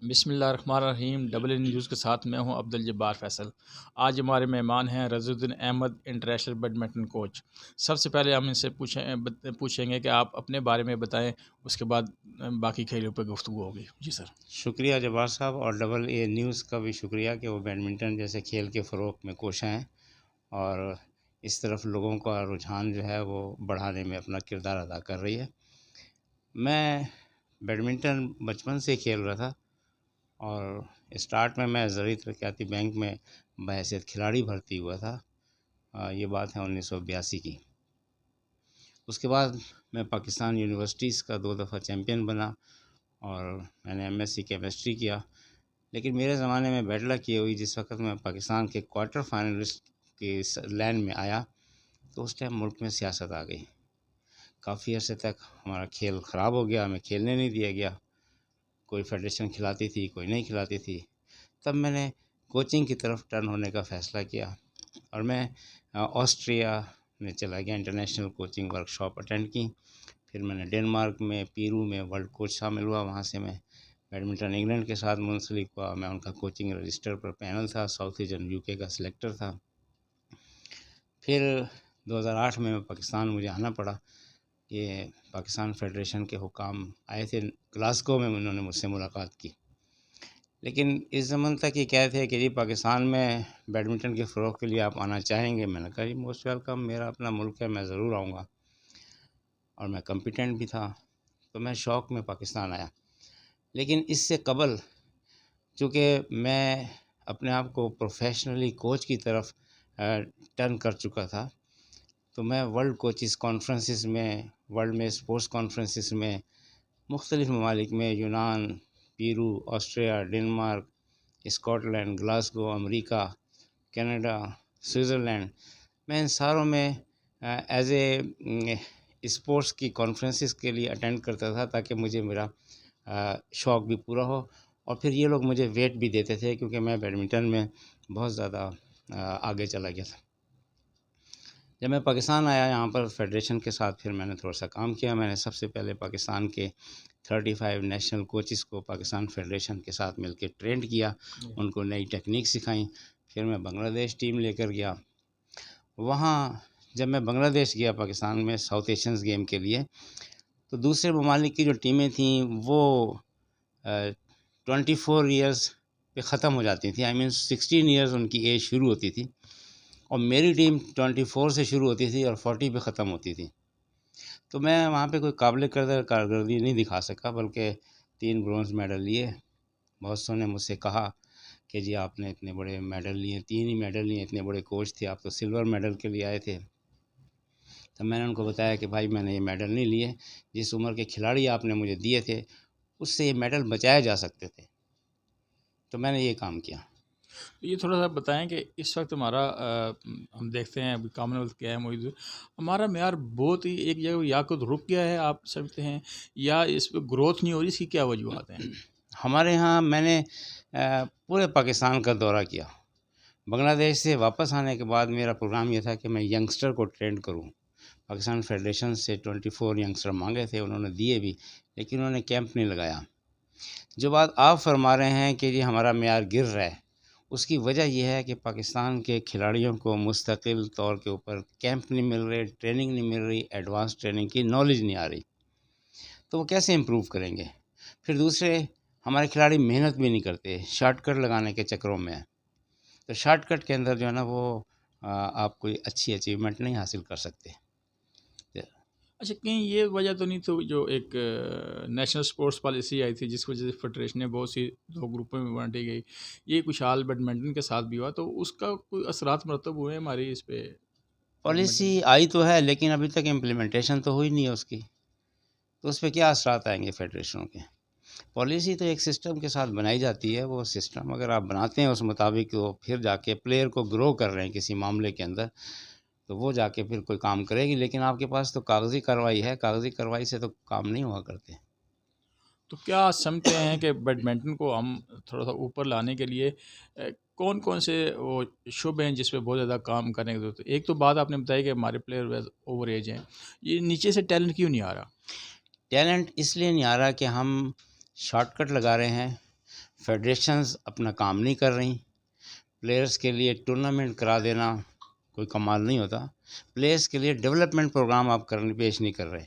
بسم اللہ الرحمن الرحیم، ڈبل این نیوز کے ساتھ میں ہوں عبدالجبار فیصل۔ آج ہمارے مہمان ہیں رضی الدین احمد، انٹرنیشنل بیڈمنٹن کوچ۔ سب سے پہلے ہم ان سے پوچھیں گے کہ آپ اپنے بارے میں بتائیں، اس کے بعد باقی کھیلوں پہ گفتگو ہوگی۔ جی سر۔ شکریہ جبار صاحب، اور ڈبل اے نیوز کا بھی شکریہ کہ وہ بیڈمنٹن جیسے کھیل کے فروغ میں کوشاں ہیں اور اس طرف لوگوں کا رجحان جو ہے وہ بڑھانے میں اپنا کردار ادا کر رہی ہے۔ میں بیڈمنٹن بچپن سے کھیل رہا تھا اور اسٹارٹ میں زرعی ترقیاتی بینک میں بحیثیت کھلاڑی بھرتی ہوا تھا۔ یہ بات ہے 1982 کی۔ اس کے بعد میں پاکستان یونیورسٹیز کا 2 دفعہ چیمپئن بنا اور میں نے ایم ایس سی کیمسٹری کیا، لیکن میرے زمانے میں بیڈ لک یہ ہوئی جس وقت میں پاکستان کے کوارٹر فائنلسٹ کی لین میں آیا تو اس ٹائم ملک میں سیاست آ گئی۔ کافی عرصے تک ہمارا کھیل خراب ہو گیا، ہمیں کھیلنے نہیں دیا گیا، کوئی فیڈریشن کھلاتی تھی کوئی نہیں کھلاتی تھی۔ تب میں نے کوچنگ کی طرف ٹرن ہونے کا فیصلہ کیا اور میں آسٹریا میں چلا گیا، انٹرنیشنل کوچنگ ورکشاپ اٹینڈ کی۔ پھر میں نے ڈنمارک میں پیرو میں ورلڈ کوچ شامل ہوا، وہاں سے میں بیڈمنٹن انگلینڈ کے ساتھ منسلک ہوا۔ میں ان کا کوچنگ رجسٹر پر پینل تھا، ساؤتھ ایشین یو کے کا سلیکٹر تھا۔ پھر 2008 میں پاکستان مجھے آنا پڑا۔ یہ پاکستان فیڈریشن کے حکام آئے تھے گلاسگو میں، انہوں نے مجھ سے ملاقات کی، لیکن اس زمن تک یہ کہے تھے کہ جی پاکستان میں بیڈمنٹن کے فروغ کے لیے آپ آنا چاہیں گے۔ میں نے کہا جی موسٹ ویلکم، میرا اپنا ملک ہے، میں ضرور آؤں گا، اور میں کمپیٹنٹ بھی تھا، تو میں شوق میں پاکستان آیا۔ لیکن اس سے قبل چونکہ میں اپنے آپ کو پروفیشنلی کوچ کی طرف ٹرن کر چکا تھا، تو میں ورلڈ کوچز کانفرنسز میں، ورلڈ میں اسپورٹس کانفرنسز میں، مختلف ممالک میں، یونان، Peru, Austria, Denmark, Scotland, Glasgow, امریکہ، کینیڈا، سوئٹزرلینڈ، میں ان ساروں میں ایز اے اسپورٹس کی کانفرنسز کے لیے اٹینڈ کرتا تھا تاکہ مجھے میرا شوق بھی پورا ہو، اور پھر یہ لوگ مجھے ویٹ بھی دیتے تھے کیونکہ میں بیڈمنٹن میں بہت زیادہ آگے چلا گیا تھا۔ جب میں پاکستان آیا یہاں پر فیڈریشن کے ساتھ، پھر میں نے تھوڑا سا کام کیا۔ میں نے سب سے پہلے پاکستان کے 35 نیشنل کوچز کو پاکستان فیڈریشن کے ساتھ مل کے ٹرینڈ کیا، ان کو نئی ٹیکنیک سکھائیں۔ پھر میں بنگلہ دیش ٹیم لے کر گیا۔ وہاں جب میں بنگلہ دیش گیا پاکستان میں ساؤتھ ایشینز گیم کے لیے، تو دوسرے ممالک کی جو ٹیمیں تھیں وہ 24 ایئرز پہ ختم ہو جاتی تھیں، 16 ایئرز ان کی ایج شروع ہوتی تھی، اور میری ٹیم 24 سے شروع ہوتی تھی اور 40 پہ ختم ہوتی تھی۔ تو میں وہاں پہ کوئی قابل قدر کارکردگی نہیں دکھا سکا، بلکہ 3 برونز میڈل لیے۔ بہت سو نے مجھ سے کہا کہ جی آپ نے اتنے بڑے میڈل لیے، 3 ہی میڈل لیے، اتنے بڑے کوچ تھے آپ، تو سلور میڈل کے لیے آئے تھے۔ تو میں نے ان کو بتایا کہ بھائی میں نے یہ میڈل نہیں لیے، جس عمر کے کھلاڑی آپ نے مجھے دیے تھے اس سے یہ میڈل بچائے جا سکتے تھے، تو میں نے یہ کام کیا۔ یہ تھوڑا سا بتائیں کہ اس وقت ہمارا ہم دیکھتے ہیں ابھی کامن ویلتھ کیا ہے موجود، ہمارا معیار بہت ہی ایک جگہ یا تو رک گیا ہے آپ سمجھتے ہیں، یا اس پہ گروتھ نہیں ہو رہی، اس کی کیا وجوہات ہیں؟ ہمارے ہاں میں نے پورے پاکستان کا دورہ کیا۔ بنگلہ دیش سے واپس آنے کے بعد میرا پروگرام یہ تھا کہ میں ینگسٹر کو ٹرینڈ کروں۔ پاکستان فیڈریشن سے 24 ینگسٹر مانگے تھے، انہوں نے دیے بھی، لیکن انہوں نے کیمپ نہیں لگایا۔ جو بات آپ فرما رہے ہیں کہ یہ ہمارا معیار گر رہا ہے، اس کی وجہ یہ ہے کہ پاکستان کے کھلاڑیوں کو مستقل طور کے اوپر کیمپ نہیں مل رہے، ٹریننگ نہیں مل رہی، ایڈوانس ٹریننگ کی نالج نہیں آ رہی، تو وہ کیسے امپروو کریں گے؟ پھر دوسرے ہمارے کھلاڑی محنت بھی نہیں کرتے، شارٹ کٹ لگانے کے چکروں میں، تو شارٹ کٹ کے اندر جو ہے نا وہ آپ کوئی اچھی اچیومنٹ نہیں حاصل کر سکتے۔ اچھا، کہیں یہ وجہ تو نہیں تو جو ایک نیشنل اسپورٹس پالیسی آئی تھی جس وجہ سے فیڈریشن نے بہت سی 2 گروپوں میں بانٹی گئی، یہ کچھ حال بیڈمنٹن کے ساتھ بھی ہوا، تو اس کا کوئی اثرات مرتب ہوئے ہماری اس پہ پالیسی بیڈمنٹن؟ آئی تو ہے لیکن ابھی تک امپلیمنٹیشن تو ہوئی نہیں ہے اس کی، تو اس پہ کیا اثرات آئیں گے فیڈریشنوں کے؟ پالیسی تو ایک سسٹم کے ساتھ بنائی جاتی ہے، وہ سسٹم اگر آپ بناتے ہیں اس مطابق، وہ پھر جا کے پلیئر کو گرو کر رہے ہیں کسی معاملے کے اندر، تو وہ جا کے پھر کوئی کام کرے گی، لیکن آپ کے پاس تو کاغذی کارروائی ہے، کاغذی کارروائی سے تو کام نہیں ہوا کرتے۔ تو کیا سمجھتے ہیں کہ بیڈمنٹن کو ہم تھوڑا سا اوپر لانے کے لیے کون کون سے وہ شعبے ہیں جس پہ بہت زیادہ کام کرنے کی ضرورت ہے؟ ایک تو بات آپ نے بتائی کہ ہمارے پلیئر اوور ایج ہیں، یہ نیچے سے ٹیلنٹ کیوں نہیں آ رہا؟ ٹیلنٹ اس لیے نہیں آ رہا کہ ہم شارٹ کٹ لگا رہے ہیں، فیڈریشنز اپنا کام نہیں کر رہی. پلیئرز کے لیے ٹورنامنٹ کرا دینا کوئی کمال نہیں ہوتا. پلیئرز کے لیے ڈیولپمنٹ پروگرام آپ پیش نہیں کر رہے.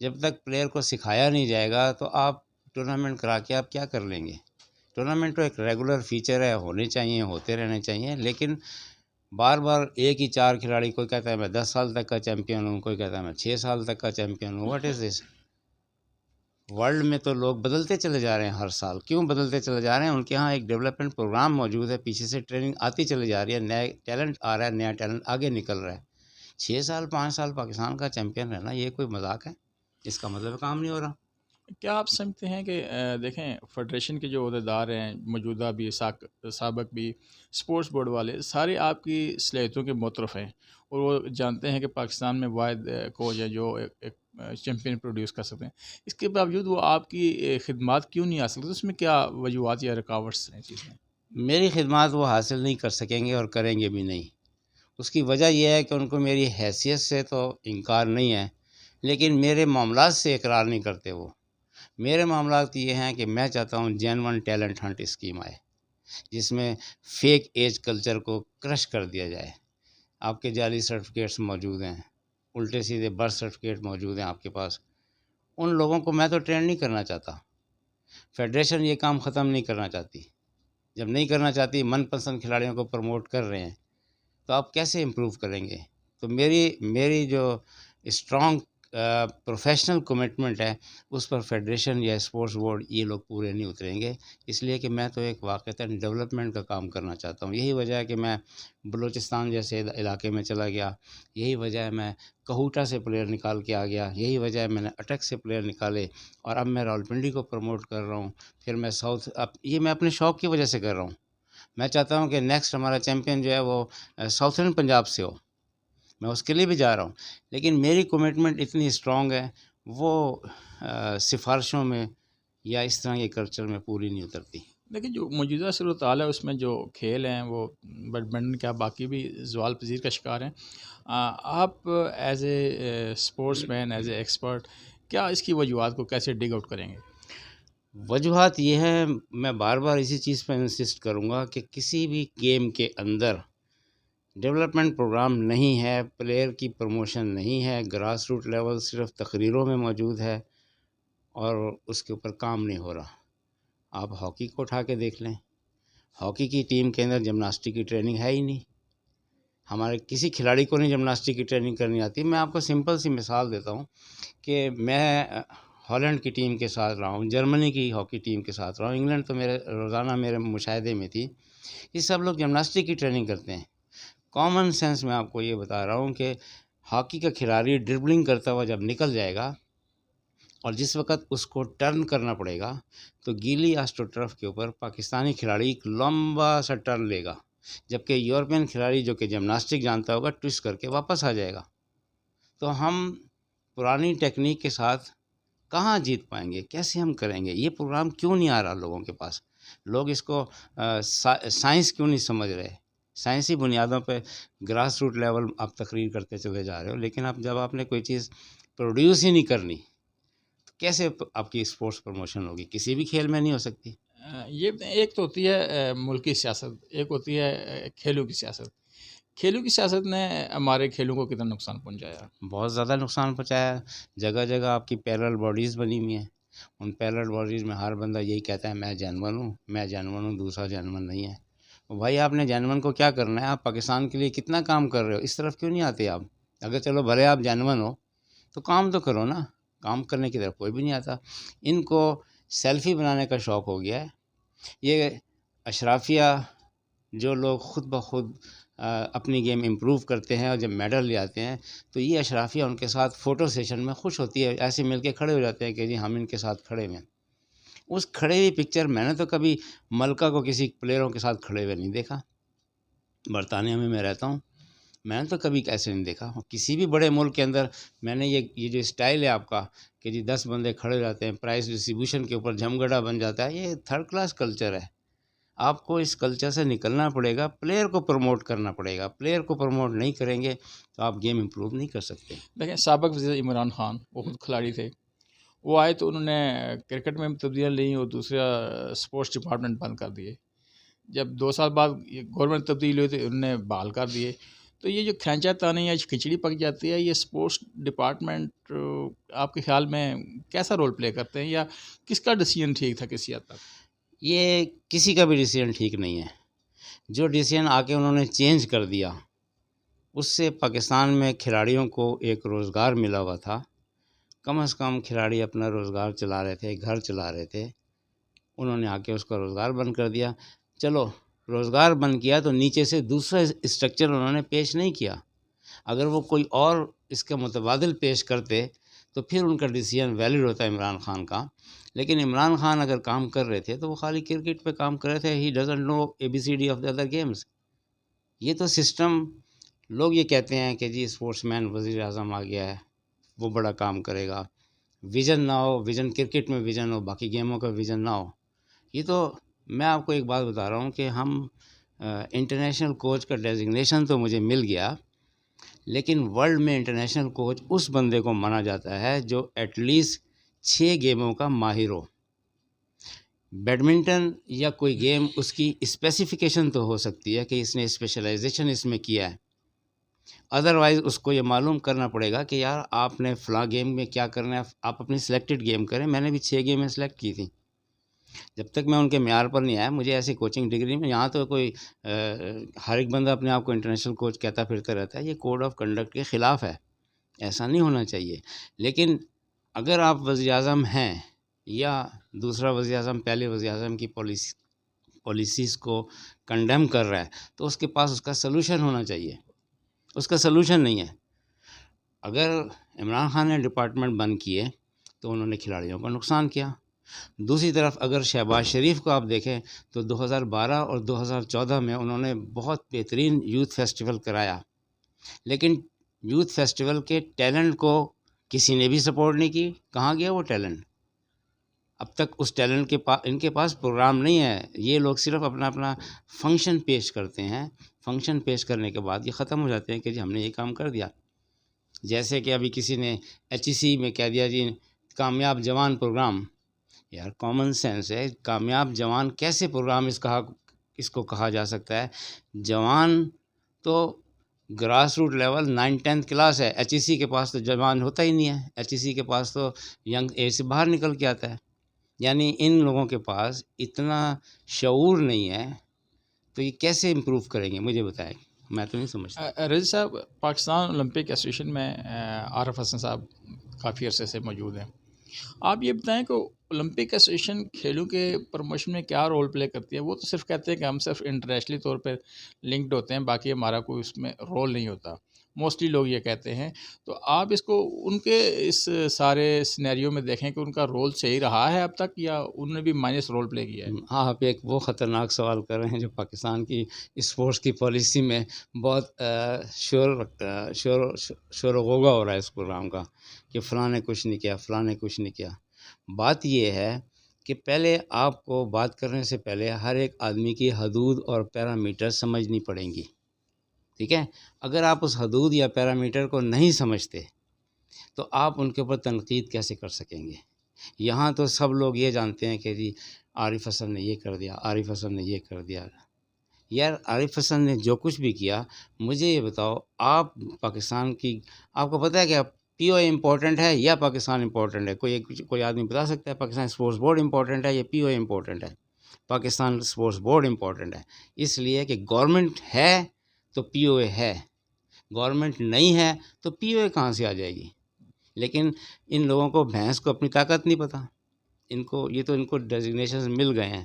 جب تک پلیئر کو سکھایا نہیں جائے گا تو آپ ٹورنامنٹ کرا کے آپ کیا کر لیں گے؟ ٹورنامنٹ تو ایک ریگولر فیچر ہے، ہونے چاہیے، ہوتے رہنے چاہیے، لیکن بار بار ایک ہی 4 کھلاڑی، کوئی کہتا ہے میں 10 سال تک کا چیمپئن ہوں، کوئی کہتا ہے میں 6 سال تک کا چیمپئن ہوں. What is this? ورلڈ میں تو لوگ بدلتے چلے جا رہے ہیں ہر سال. کیوں بدلتے چلے جا رہے ہیں؟ ان کے ہاں ایک ڈیولپمنٹ پروگرام موجود ہے، پیچھے سے ٹریننگ آتی چلی جا رہی ہے، نئے ٹیلنٹ آ رہا ہے، نیا ٹیلنٹ آگے نکل رہا ہے. 6 سال 5 سال پاکستان کا چیمپئن رہنا یہ کوئی مذاق ہے؟ اس کا مطلب کام نہیں ہو رہا. کیا آپ سمجھتے ہیں کہ دیکھیں فیڈریشن کے جو عہدیدار ہیں، موجودہ بھی سابق بھی، اسپورٹس بورڈ والے، سارے آپ کی صلاحیتوں کے معترف ہیں اور وہ جانتے ہیں کہ پاکستان میں واحد کوچ ہے جو ایک چیمپئن پروڈیوس کر سکتے ہیں، اس کے باوجود وہ آپ کی خدمات کیوں نہیں آ سکتے؟ اس میں کیا وجوہات یا رکاوٹس ہیں چیز میں؟ میری خدمات وہ حاصل نہیں کر سکیں گے اور کریں گے بھی نہیں. اس کی وجہ یہ ہے کہ ان کو میری حیثیت سے تو انکار نہیں ہے، لیکن میرے معاملات سے اقرار نہیں کرتے. وہ میرے معاملات یہ ہیں کہ میں چاہتا ہوں جینون ٹیلنٹ ہنٹ اسکیم آئے، جس میں فیک ایج کلچر کو کرش کر دیا جائے. آپ کے جعلی سرٹیفکیٹس موجود ہیں، الٹے سیدھے برتھ سرٹیفکیٹ موجود ہیں آپ کے پاس. ان لوگوں کو میں تو ٹرین نہیں کرنا چاہتا. فیڈریشن یہ کام ختم نہیں کرنا چاہتی. جب نہیں کرنا چاہتی، من پسند کھلاڑیوں کو پروموٹ کر رہے ہیں، تو آپ کیسے امپروو کریں گے؟ تو میری جو اسٹرانگ پروفیشنل کمٹمنٹ ہے، اس پر فیڈریشن یا اسپورٹس بورڈ یہ لوگ پورے نہیں اتریں گے. اس لیے کہ میں تو ایک واقعتاً ڈیولپمنٹ کا کام کرنا چاہتا ہوں. یہی وجہ ہے کہ میں بلوچستان جیسے علاقے میں چلا گیا، یہی وجہ ہے میں کہوٹا سے پلیئر نکال کے آ گیا، یہی وجہ ہے میں نے اٹک سے پلیئر نکالے، اور اب میں راولپنڈی کو پروموٹ کر رہا ہوں. پھر میں یہ میں اپنے شوق کی وجہ سے کر رہا ہوں. میں چاہتا ہوں کہ نیکسٹ ہمارا چیمپئن جو ہے وہ ساؤتھرن پنجاب سے ہو. میں اس کے لیے بھی جا رہا ہوں، لیکن میری کمٹمنٹ اتنی اسٹرانگ ہے، وہ سفارشوں میں یا اس طرح کے کلچر میں پوری نہیں اترتی. لیکن جو موجودہ صورتحال ہے اس میں جو کھیل ہیں وہ بیڈمنٹن کیا باقی بھی زوال پذیر کا شکار ہیں. آپ as a sports, as a expert, کیا اس کی وجوہات کو کیسے ڈگ آؤٹ کریں گے؟ وجوہات یہ ہے، میں بار بار اسی چیز پہ انسسٹ کروں گا کہ کسی بھی گیم کے اندر ڈیولپمنٹ پروگرام نہیں ہے، پلیئر کی پروموشن نہیں ہے، گراس روٹ لیول صرف تقریروں میں موجود ہے اور اس کے اوپر کام نہیں ہو رہا. آپ ہاکی کو اٹھا کے دیکھ لیں، ہاکی کی ٹیم کے اندر جمناسٹک کی ٹریننگ ہے ہی نہیں. ہمارے کسی کھلاڑی کو نہیں جمناسٹک کی ٹریننگ کرنی آتی. میں آپ کو سمپل سی مثال دیتا ہوں کہ میں ہالینڈ کی ٹیم کے ساتھ رہا ہوں، جرمنی کی ہاکی ٹیم کے ساتھ رہا ہوں، انگلینڈ تو میرے روزانہ میرے مشاہدے میں تھی. یہ سب لوگ جمناسٹک کی ٹریننگ کرتے ہیں. کامن سینس میں آپ کو یہ بتا رہا ہوں کہ ہاکی کا کھلاڑی ڈربلنگ کرتا ہوا جب نکل جائے گا اور جس وقت اس کو ٹرن کرنا پڑے گا، تو گیلی آسٹرو ٹرف کے اوپر پاکستانی کھلاڑی ایک لمبا سا ٹرن لے گا، جبکہ یورپین کھلاڑی جو کہ جمناسٹک جانتا ہوگا ٹوسٹ کر کے واپس آ جائے گا. تو ہم پرانی ٹیکنیک کے ساتھ کہاں جیت پائیں گے؟ کیسے ہم کریں گے؟ یہ پروگرام کیوں نہیں آ رہا لوگوں کے پاس؟ لوگ اس کو سائنس کیوں نہیں سمجھ رہے؟ سائنسی بنیادوں پہ گراس روٹ لیول آپ تقریر کرتے چلے جا رہے ہو، لیکن جب آپ نے کوئی چیز پروڈیوس ہی نہیں کرنی تو کیسے آپ کی اسپورٹس پروموشن ہوگی؟ کسی بھی کھیل میں نہیں ہو سکتی. یہ ایک تو ہوتی ہے ملکی سیاست، ایک ہوتی ہے کھیلوں کی سیاست. کھیلوں کی سیاست نے ہمارے کھیلوں کو کتنا نقصان پہنچایا؟ بہت زیادہ نقصان پہنچایا. جگہ جگہ آپ کی پیرل باڈیز بنی ہوئی ہیں، ان پیرل باڈیز میں ہر بندہ یہی کہتا ہے میں جینون ہوں، میں جینون ہوں، دوسرا جینون نہیں ہے. بھائی آپ نے جینون کو کیا کرنا ہے؟ آپ پاکستان کے لیے کتنا کام کر رہے ہو؟ اس طرف کیوں نہیں آتے آپ؟ اگر چلو بھلے آپ جینون ہو تو کام تو کرو نا. کام کرنے کی طرف کوئی بھی نہیں آتا. ان کو سیلفی بنانے کا شوق ہو گیا ہے. یہ اشرافیہ جو لوگ خود بخود اپنی گیم امپروو کرتے ہیں اور جب میڈل لے آتے ہیں تو یہ اشرافیہ ان کے ساتھ فوٹو سیشن میں خوش ہوتی ہے، ایسے مل کے کھڑے ہو جاتے ہیں کہ جی ہم ان کے ساتھ کھڑے ہوئے ہیں. اس کھڑے ہوئی پکچر میں نے تو کبھی ملکہ کو کسی پلیئروں کے ساتھ کھڑے ہوئے نہیں دیکھا. برطانیہ میں رہتا ہوں، میں نے تو کبھی ایسے نہیں دیکھا. کسی بھی بڑے ملک کے اندر میں نے یہ جو اسٹائل ہے آپ کا کہ جی 10 بندے کھڑے ہو جاتے ہیں، پرائز ڈسٹریبیوشن کے اوپر جھمگڑا بن جاتا ہے، یہ تھرڈ کلاس کلچر ہے. آپ کو اس کلچر سے نکلنا پڑے گا، پلیئر کو پروموٹ کرنا پڑے گا. پلیئر کو پروموٹ نہیں کریں گے تو آپ گیم امپروو نہیں کر سکتے. دیکھیں سابق وزیر عمران خان وہ خود کھلاڑی تھے، وہ آئے تو انہوں نے کرکٹ میں تبدیلیاں لیں اور دوسرا اسپورٹس ڈپارٹمنٹ بند کر دیے. جب 2 سال بعد گورنمنٹ تبدیل ہوئی تو انہوں نے بحال کر دیے. تو یہ جو کھینچا تانی یا کھچڑی پک جاتی ہے، یہ اسپورٹس ڈپارٹمنٹ آپ کے خیال میں کیسا رول پلے کرتے ہیں، یا کس کا ڈیسیژن ٹھیک تھا کسی حد تک؟ یہ کسی کا بھی ڈیسیجن ٹھیک نہیں ہے. جو ڈیسیجن آ کے انہوں نے چینج کر دیا، اس سے پاکستان میں کھلاڑیوں کو ایک روزگار ملا ہوا تھا. کم از کم کھلاڑی اپنا روزگار چلا رہے تھے، گھر چلا رہے تھے. انہوں نے آ کے اس کا روزگار بند کر دیا. چلو روزگار بند کیا تو نیچے سے دوسرا اسٹرکچر انہوں نے پیش نہیں کیا. اگر وہ کوئی اور اس کا متبادل پیش کرتے تو پھر ان کا ڈیسیجن ویلڈ ہوتا ہے عمران خان کا. لیکن عمران خان اگر کام کر رہے تھے تو وہ خالی کرکٹ پہ کام کر رہے تھے. He doesn't know ABCD of the other games. یہ تو سسٹم، لوگ یہ کہتے ہیں کہ جی اسپورٹس مین وزیر اعظم آ گیا ہے، وہ بڑا کام کرے گا. ویژن نہ ہو، ویژن کرکٹ میں ویژن ہو، باقی گیموں کا ویژن نہ ہو. یہ تو میں آپ کو ایک بات بتا رہا ہوں کہ ہم انٹرنیشنل کوچ کا ڈیزگنیشن تو مجھے مل گیا، لیکن ورلڈ میں انٹرنیشنل کوچ اس بندے کو مانا جاتا ہے جو ایٹ لیسٹ 6 گیموں کا ماہر ہو. بیڈمنٹن یا کوئی گیم اس کی اسپیسیفیکیشن تو ہو سکتی ہے کہ اس نے اسپیشلائزیشن اس میں کیا ہے. ادروائز اس کو یہ معلوم کرنا پڑے گا کہ یار آپ نے فلاں گیم میں کیا کرنا ہے، آپ اپنی سلیکٹڈ گیم کریں. میں نے بھی 6 گیمیں سلیکٹ کی تھیں. جب تک میں ان کے معیار پر نہیں آیا، مجھے ایسی کوچنگ ڈگری میں، یہاں تو کوئی ہر ایک بندہ اپنے آپ کو انٹرنیشنل کوچ کہتا پھرتا رہتا ہے. یہ کوڈ آف کنڈکٹ کے خلاف ہے، ایسا نہیں ہونا چاہیے. لیکن اگر آپ وزیر اعظم ہیں یا دوسرا وزیر اعظم پہلے وزیر اعظم کی پالیسیز کو کنڈیم کر رہا ہے تو اس کے پاس اس کا سلوشن ہونا چاہیے. اس کا سلوشن نہیں ہے. اگر عمران خان نے ڈپارٹمنٹ بند کیے تو انہوں نے کھلاڑیوں کا نقصان کیا. دوسری طرف اگر شہباز شریف کو آپ دیکھیں تو 2012 اور 2014 میں انہوں نے بہت بہترین یوتھ فیسٹیول کرایا، لیکن یوتھ فیسٹیول کے ٹیلنٹ کو کسی نے بھی سپورٹ نہیں کی. کہاں گیا وہ ٹیلنٹ؟ اب تک اس ٹیلنٹ کے پاس، ان کے پاس پروگرام نہیں ہے. یہ لوگ صرف اپنا فنکشن پیش کرتے ہیں. فنکشن پیش کرنے کے بعد یہ ختم ہو جاتے ہیں کہ جی ہم نے یہ کام کر دیا. جیسے کہ ابھی کسی نے HEC میں کہہ دیا جی کامیاب جوان پروگرام. یار کامن سینس ہے، کامیاب جوان کیسے پروگرام اس کو کہا جا سکتا ہے؟ جوان تو grass root level 9th-10th class ہے. HEC کے پاس تو جوان ہوتا ہی نہیں ہے. HEC کے پاس تو ینگ ایج سے باہر نکل کے آتا ہے. یعنی ان لوگوں کے پاس اتنا شعور نہیں ہے، تو یہ کیسے امپروو کریں گے؟ مجھے بتائیں، میں تو نہیں سمجھتا. رضی صاحب، پاکستان اولمپک ایسوسیشن میں عارف حسن صاحب کافی عرصے سے موجود ہیں. آپ یہ بتائیں کہ اولمپک ایسوسیشن کھیلوں کے پروموشن میں کیا رول پلے کرتی ہے؟ وہ تو صرف کہتے ہیں کہ ہم صرف انٹرنیشنلی طور پہ لنکڈ ہوتے ہیں، باقی ہمارا کوئی اس میں رول نہیں ہوتا. موسٹلی لوگ یہ کہتے ہیں. تو آپ اس کو ان کے اس سارے سینیریو میں دیکھیں کہ ان کا رول صحیح رہا ہے اب تک، یا انہوں نے بھی مائنس رول پلے کیا ہے؟ ہاں، آپ ایک وہ خطرناک سوال کر رہے ہیں جو پاکستان کی اسپورٹس کی پالیسی میں بہت شور و غوغا ہو رہا ہے اس پروگرام کا کہ فلاں نے کچھ نہیں کیا، فلاں نے کچھ نہیں کیا. بات یہ ہے کہ پہلے آپ کو بات کرنے سے پہلے ہر ایک آدمی کی حدود اور پیرامیٹر سمجھنی پڑیں گی. ٹھیک ہے؟ اگر آپ اس حدود یا پیرامیٹر کو نہیں سمجھتے تو آپ ان کے اوپر تنقید کیسے کر سکیں گے؟ یہاں تو سب لوگ یہ جانتے ہیں کہ جی عارف حسن نے یہ کر دیا، عارف حسن نے یہ کر دیا. یار عارف حسن نے جو کچھ بھی کیا، مجھے یہ بتاؤ، آپ پاکستان کی، آپ کو پتہ ہے کہ POA امپورٹنٹ ہے یا پاکستان امپورٹنٹ ہے؟ کوئی آدمی بتا سکتا ہے پاکستان اسپورٹس بورڈ امپورٹنٹ ہے یا POA امپورٹنٹ ہے؟ پاکستان اسپورٹس بورڈ امپورٹنٹ ہے، اس لیے کہ گورنمنٹ ہے تو POA ہے، گورنمنٹ نہیں ہے تو POA کہاں سے آ جائے گی؟ لیکن ان لوگوں کو بھینس کو اپنی طاقت نہیں پتہ. ان کو ڈیزگنیشن مل گئے ہیں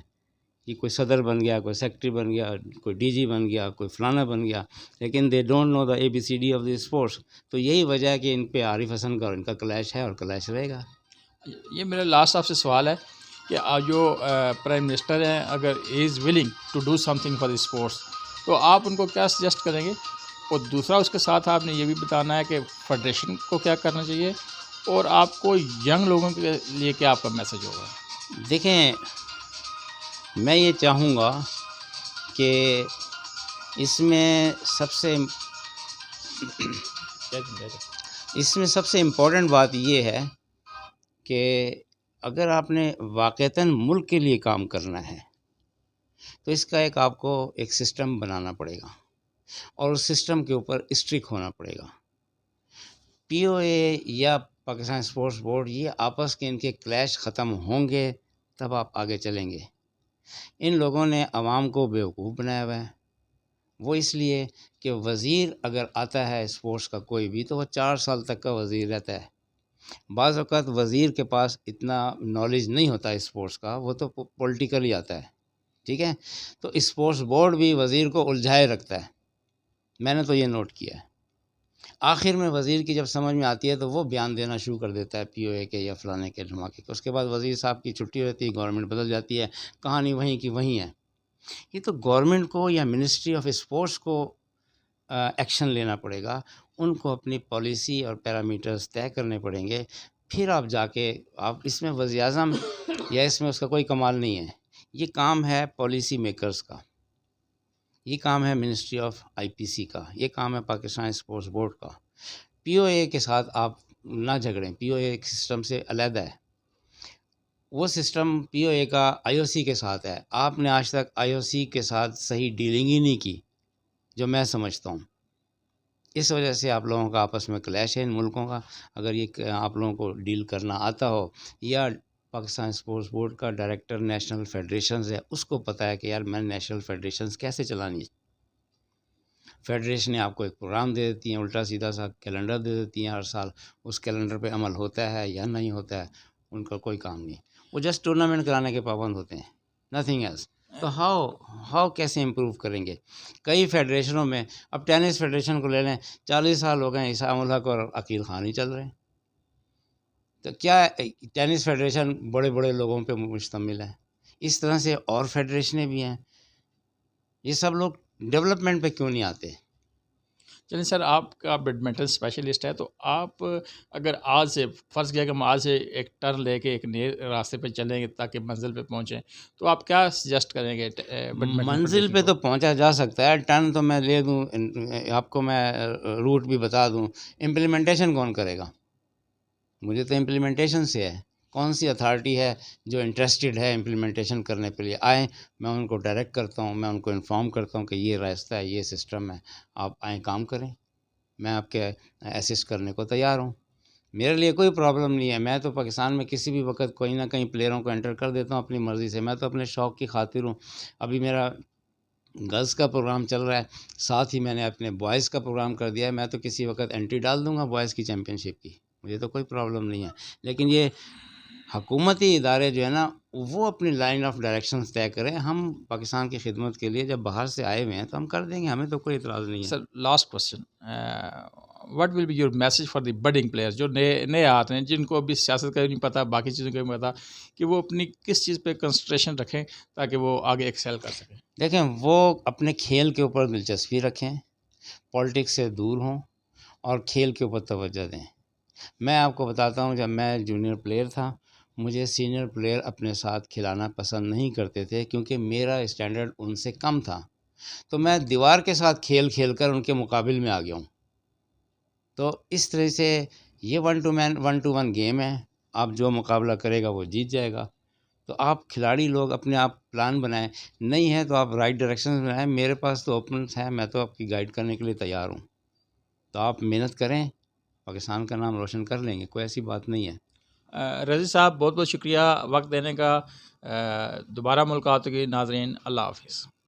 کہ کوئی صدر بن گیا، کوئی سیکرٹری بن گیا، کوئی DG بن گیا، کوئی فلانا بن گیا، لیکن they don't know the ABCD of the sports. تو یہی وجہ ہے کہ ان پہ عارف حسن کا اور ان کا کلیش ہے اور کلیش رہے گا. یہ میرا لاسٹ آپ سے سوال ہے کہ جو پرائم منسٹر ہیں، اگر he is willing to do something for the sports, تو آپ ان کو کیا سجیسٹ کریں گے؟ اور دوسرا اس کے ساتھ آپ نے یہ بھی بتانا ہے کہ فیڈریشن کو کیا کرنا چاہیے، اور آپ کو ینگ لوگوں کے لیے کیا آپ کا میسج ہوگا؟ دیکھیں، میں یہ چاہوں گا کہ اس میں سب سے امپورٹنٹ بات یہ ہے کہ اگر آپ نے واقعتاً ملک کے لیے کام کرنا ہے تو اس کا آپ کو ایک سسٹم بنانا پڑے گا، اور اس سسٹم کے اوپر اسٹرک ہونا پڑے گا۔ پی او اے یا پاکستان اسپورٹس بورڈ، یہ آپس کے ان کے کلیش ختم ہوں گے تب آپ آگے چلیں گے۔ ان لوگوں نے عوام کو بیوقوف بنایا ہوا ہے، وہ اس لیے کہ وزیر اگر آتا ہے اسپورٹس کا کوئی بھی تو وہ 4 سال تک کا وزیر رہتا ہے۔ بعض اوقات وزیر کے پاس اتنا نالج نہیں ہوتا اسپورٹس کا، وہ تو پولیٹیکلی آتا ہے، ٹھیک ہے۔ تو اسپورٹس بورڈ بھی وزیر کو الجھائے رکھتا ہے، میں نے تو یہ نوٹ کیا ہے۔ آخر میں وزیر کی جب سمجھ میں آتی ہے تو وہ بیان دینا شروع کر دیتا ہے پی او اے کے یا فلانے کے دھماکے کے، اس کے بعد وزیر صاحب کی چھٹی ہوتی ہے، گورنمنٹ بدل جاتی ہے، کہانی وہیں کی وہیں ہے۔ یہ تو گورنمنٹ کو یا منسٹری آف اسپورٹس کو ایکشن لینا پڑے گا، ان کو اپنی پالیسی اور پیرامیٹرز طے کرنے پڑیں گے، پھر آپ جا کے آپ اس میں وزیر اعظم یا اس میں اس کا کوئی کمال نہیں ہے۔ یہ کام ہے پالیسی میکرز کا، یہ کام ہے منسٹری آف آئی پی سی کا، یہ کام ہے پاکستان اسپورٹس بورڈ کا۔ پی او اے کے ساتھ آپ نہ جھگڑیں، پی او اے ایک سسٹم سے علیحدہ ہے، وہ سسٹم پی او اے کا آئی او سی کے ساتھ ہے۔ آپ نے آج تک آئی او سی کے ساتھ صحیح ڈیلنگ ہی نہیں کی، جو میں سمجھتا ہوں۔ اس وجہ سے آپ لوگوں کا آپس میں کلیش ہے ان ملکوں کا۔ اگر یہ آپ لوگوں کو ڈیل کرنا آتا ہو، یا پاکستان اسپورٹس بورڈ کا ڈائریکٹر نیشنل فیڈریشنز ہے، اس کو پتہ ہے کہ یار میں نیشنل فیڈریشنز کیسے چلانی ہے۔ فیڈریشنیں آپ کو ایک پروگرام دے دیتی ہیں، الٹا سیدھا سا کیلنڈر دے دیتی ہیں ہر سال، اس کیلنڈر پہ عمل ہوتا ہے یا نہیں ہوتا ہے ان کا کوئی کام نہیں، وہ جسٹ ٹورنامنٹ کرانے کے پابند ہوتے ہیں، نتھنگ ایلس۔ تو ہاؤ کیسے امپروو کریں گے؟ کئی فیڈریشنوں میں، اب ٹینس فیڈریشن کو لے لیں، 40 سال ہو گئے، عیسیٰ الحق اور عقیل خان ہی چل رہے ہیں۔ تو کیا ٹینس فیڈریشن بڑے بڑے لوگوں پہ مشتمل ہے؟ اس طرح سے اور فیڈریشنیں بھی ہیں، یہ سب لوگ ڈیولپمنٹ پہ کیوں نہیں آتے؟ چلیں سر، آپ کا بیڈمنٹن اسپیشلسٹ ہے، تو آپ اگر آج سے فرض کیا کہ ہم آج سے ایک ٹرن لے کے ایک نئے راستے پہ چلیں گے تاکہ منزل پہ پہنچیں، تو آپ کیا سجیسٹ کریں گے بیڈمنٹن منزل پہ تو پہنچا جا سکتا ہے، ٹرن تو میں لے دوں، آپ کو میں روٹ بھی بتا دوں، امپلیمنٹیشن کون کرے گا؟ مجھے تو امپلیمنٹیشن سے ہے، کون سی اتھارٹی ہے جو انٹرسٹڈ ہے امپلیمنٹیشن کرنے کے لیے آئیں، میں ان کو ڈائریکٹ کرتا ہوں، میں ان کو انفارم کرتا ہوں کہ یہ راستہ ہے، یہ سسٹم ہے، آپ آئیں کام کریں، میں آپ کے اسسٹ کرنے کو تیار ہوں، میرے لیے کوئی پرابلم نہیں ہے۔ میں تو پاکستان میں کسی بھی وقت کوئی نہ کہیں پلیئروں کو انٹر کر دیتا ہوں اپنی مرضی سے، میں تو اپنے شوق کی خاطر ہوں۔ ابھی میرا گرلز کا پروگرام چل رہا ہے، ساتھ ہی میں نے اپنے بوائز کا پروگرام کر دیا ہے، میں تو کسی وقت انٹری ڈال دوں گا بوائز کی چیمپئن شپ کی، مجھے تو کوئی پرابلم نہیں ہے۔ لیکن یہ حکومتی ادارے جو ہے نا، وہ اپنی لائن آف ڈائریکشنز طے کریں، ہم پاکستان کی خدمت کے لیے جب باہر سے آئے ہوئے ہیں تو ہم کر دیں گے، ہمیں تو کوئی اعتراض نہیں ہے۔ Sir last question, what will be your message for the budding players جو نئے آتے ہیں، جن کو ابھی سیاست کا نہیں پتہ، باقی چیزوں کا نہیں پتہ، کہ وہ اپنی کس چیز پہ کنسنٹریشن رکھیں تاکہ وہ آگے ایکسیل کر سکیں؟ دیکھیں، وہ اپنے کھیل کے اوپر دلچسپی رکھیں، پولیٹکس سے دور ہوں، اور کھیل کے اوپر توجہ دیں۔ میں آپ کو بتاتا ہوں، جب میں جونیئر پلیئر تھا، مجھے سینئر پلیئر اپنے ساتھ کھلانا پسند نہیں کرتے تھے، کیونکہ میرا اسٹینڈرڈ ان سے کم تھا، تو میں دیوار کے ساتھ کھیل کھیل کر ان کے مقابل میں آ گیا ہوں۔ تو اس طرح سے یہ 1-to-1 گیم ہے، آپ جو مقابلہ کرے گا وہ جیت جائے گا۔ تو آپ کھلاڑی لوگ اپنے آپ پلان بنائیں، نہیں ہے تو آپ رائٹ ڈائریکشن بنائیں، میرے پاس تو اوپننس ہیں، میں تو آپ کی گائیڈ کرنے کے لیے تیار ہوں، تو آپ محنت کریں، پاکستان کا نام روشن کر لیں گے، کوئی ایسی بات نہیں ہے۔ رضی صاحب بہت بہت شکریہ وقت دینے کا، دوبارہ ملاقات ہوگی۔ ناظرین، اللہ حافظ۔